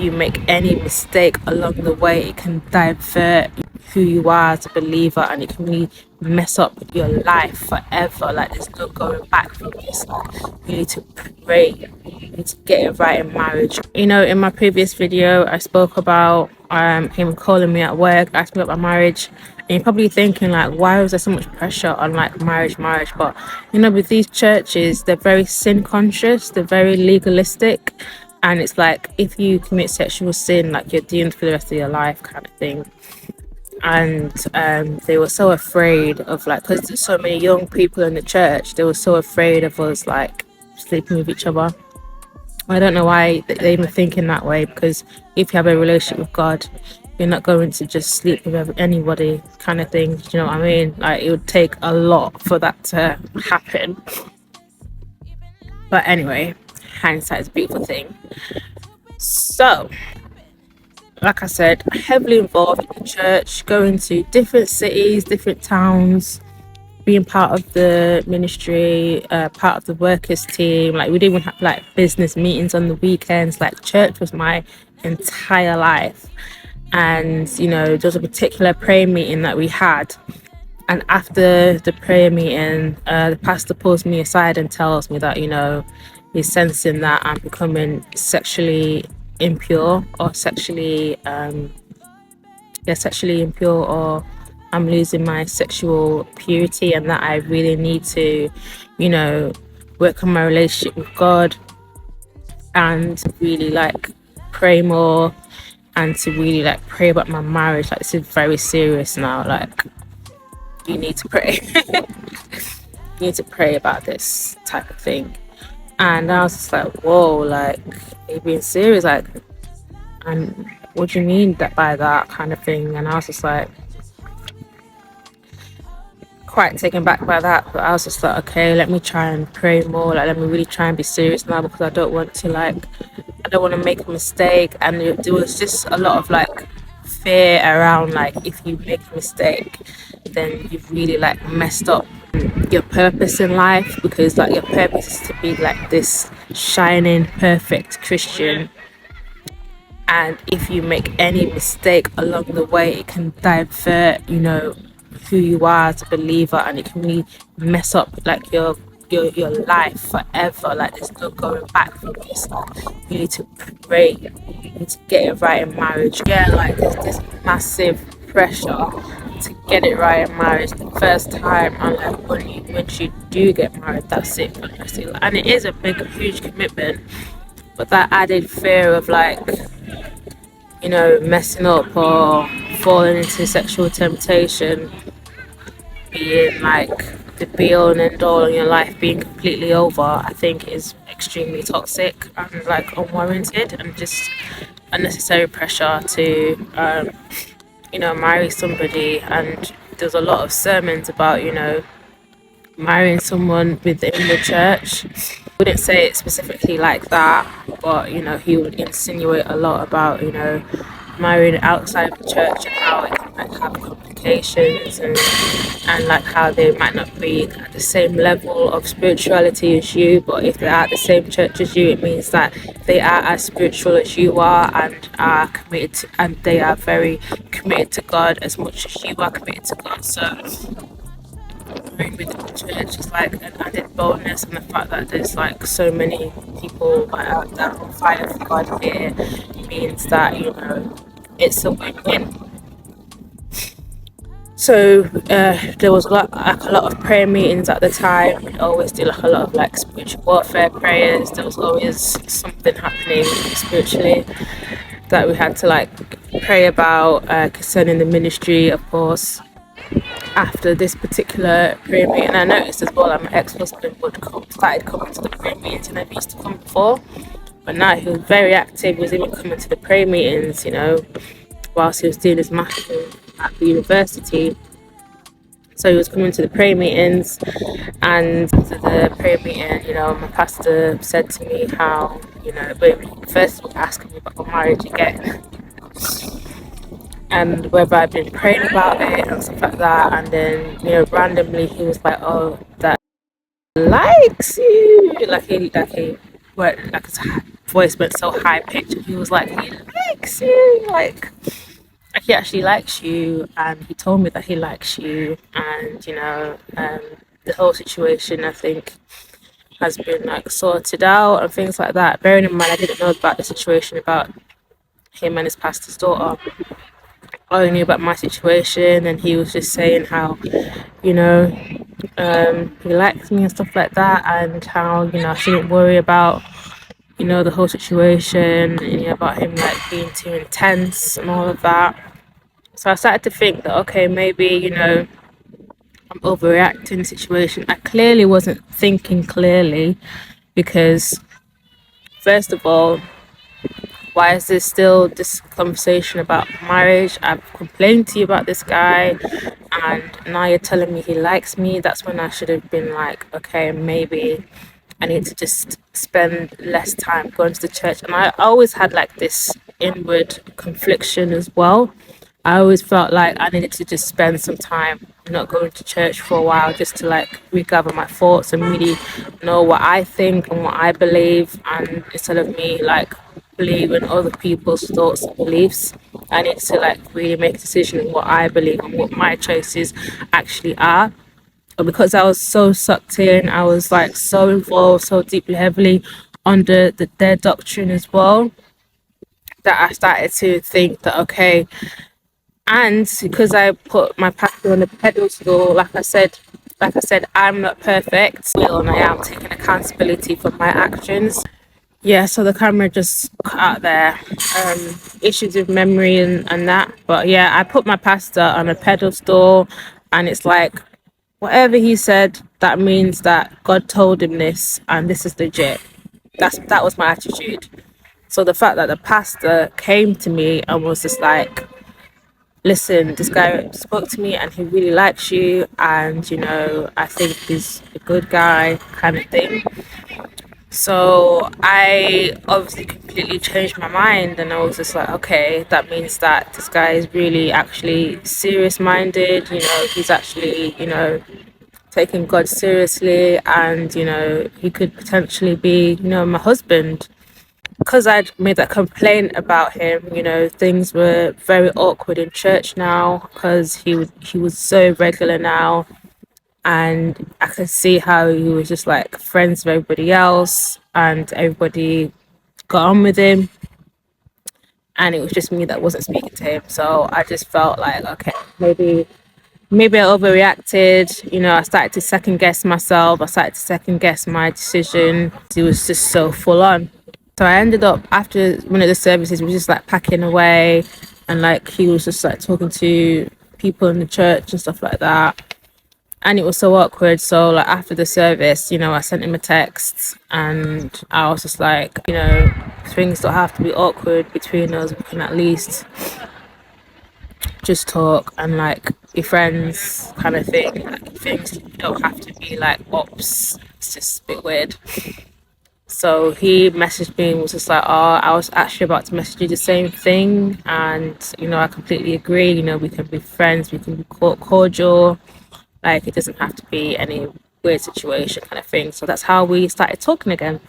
you make any mistake along the way, it can divert who you are as a believer, and it can really mess up your life forever. Like, there's no going back from this. Like, you need to pray, you need to get it right in marriage. You know, in my previous video I spoke about him calling me at work, asking about my marriage, and you're probably thinking like, why was there so much pressure on like marriage? But you know, with these churches, they're very sin conscious, they're very legalistic, and it's like, if you commit sexual sin, like, you're doomed for the rest of your life, kind of thing. And they were so afraid of, like, because there's so many young people in the church, they were so afraid of us like sleeping with each other. I don't know why they even think in that way, because if you have a relationship with God, you're not going to just sleep with anybody, kind of thing. Do you know what I mean? Like, it would take a lot for that to happen. But anyway, hindsight is a beautiful thing. So, like I said, heavily involved in the church, going to different cities, different towns, being part of the ministry, part of the workers team. Like, we didn't even have like business meetings on the weekends. Like, church was my entire life. And you know, there was a particular prayer meeting that we had, and after the prayer meeting, the pastor pulls me aside and tells me that, you know, he's sensing that I'm becoming sexually impure, or sexually impure, or I'm losing my sexual purity, and that I really need to, you know, work on my relationship with God, and really like pray more, and to really like pray about my marriage. Like, this is very serious now. Like, you need to pray. You need to pray about this type of thing. And I was just like, whoa, like, are you being serious? Like, and what do you mean that by that, kind of thing? And I was just like, quite taken back by that. But I was just like, okay, let me try and pray more. Like, let me really try and be serious now, because I don't want to make a mistake. And there was just a lot of like fear around, like, if you make a mistake, then you've really like messed up your purpose in life, because like your purpose is to be like this shining perfect Christian, and if you make any mistake along the way, it can divert, you know, who you are as a believer, and it can really mess up like your life forever. Like, there's no going back from this. Like, you need to pray, you need to get it right in marriage. Yeah, like, there's this massive pressure to get it right in marriage the first time, and like once you do get married, that's it. And it is a big, huge commitment, but that added fear of like, you know, messing up or falling into sexual temptation being like the be all and end all in your life being completely over, I think is extremely toxic and like unwarranted, and just unnecessary pressure to you know, marry somebody. And there's a lot of sermons about, you know, marrying someone within the church. Wouldn't say it specifically like that, but you know, he would insinuate a lot about, you know, marrying outside the church and how it can like have complications, and like how they might not be at the same level of spirituality as you, but if they're at the same church as you, it means that they are as spiritual as you are, and are committed to, and they are very committed to God as much as you are committed to God. So within the church is like an added bonus, and the fact that there's like so many people that are on fire for God here means that, you know, it's a win-win. So there was like a lot of prayer meetings at the time. We'd always do like a lot of like spiritual warfare prayers. There was always something happening spiritually that we had to like pray about concerning the ministry, of course. After this particular prayer meeting, I noticed as well that my ex-husband started coming to the prayer meetings, and he used to come before, but now he was very active. He was even coming to the prayer meetings, you know, whilst he was doing his master's at the university. So he was coming to the prayer meetings, and after the prayer meeting, you know, my pastor said to me how, you know, first asking me about my marriage again, and whether I've been praying about it and stuff like that. And then, you know, randomly he was like, oh, that likes you, like he voice went so high pitched. And he was like, he likes you, like he actually likes you, and he told me that he likes you, and the whole situation, I think, has been like sorted out and things like that. Bearing in mind, I didn't know about the situation about him and his pastor's daughter. I only knew about my situation, and he was just saying how, you know, he likes me and stuff like that, and how, I shouldn't worry about, the whole situation, and, about him like being too intense and all of that. So I started to think that, okay, maybe, I'm overreacting the situation. I clearly wasn't thinking clearly because, first of all, why is there still this conversation about marriage? I've complained to you about this guy, and now you're telling me he likes me. That's when I should have been like, okay, maybe I need to just spend less time going to the church. And I always had like this inward confliction as well. I always felt like I needed to just spend some time not going to church for a while, just to like regather my thoughts and really know what I think and what I believe. And instead of me like believing other people's thoughts and beliefs, I need to like really make a decision on what I believe and what my choices actually are. But because I was so sucked in, I was like so involved, so deeply, heavily under their doctrine as well, that I started to think that, okay, and because I put my pastor on the pedestal, like I said, I'm not perfect, and I am taking accountability for my actions. Yeah, so the camera just cut out there. Issues with memory and that. But yeah, I put my pastor on a pedestal, and it's like, whatever he said, that means that God told him this, and this is legit. That was my attitude. So the fact that the pastor came to me and was just like, listen, this guy spoke to me and he really likes you, and I think he's a good guy, kind of thing. So I obviously completely changed my mind, and I was just like, okay, that means that this guy is really actually serious minded. He's actually, taking God seriously, and he could potentially be, my husband. Because I'd made that complaint about him, things were very awkward in church now, because he was so regular now, and I could see how he was just like friends with everybody else, and everybody got on with him, and it was just me that wasn't speaking to him. So I just felt like, okay, maybe I overreacted. I started to second guess myself. I started to second guess my decision. It was just so full on. So I ended up, after one of the services, we were just like packing away, and like he was just like talking to people in the church and stuff like that. And it was so awkward. So like after the service, I sent him a text, and I was just like, things don't have to be awkward between us. We can at least just talk and like be friends, kind of thing. Like things don't have to be like ops. It's just a bit weird. So he messaged me and was just like, oh, I was actually about to message you the same thing, and I completely agree. We can be friends, we can be cordial. Like, it doesn't have to be any weird situation, kind of thing. So that's how we started talking again.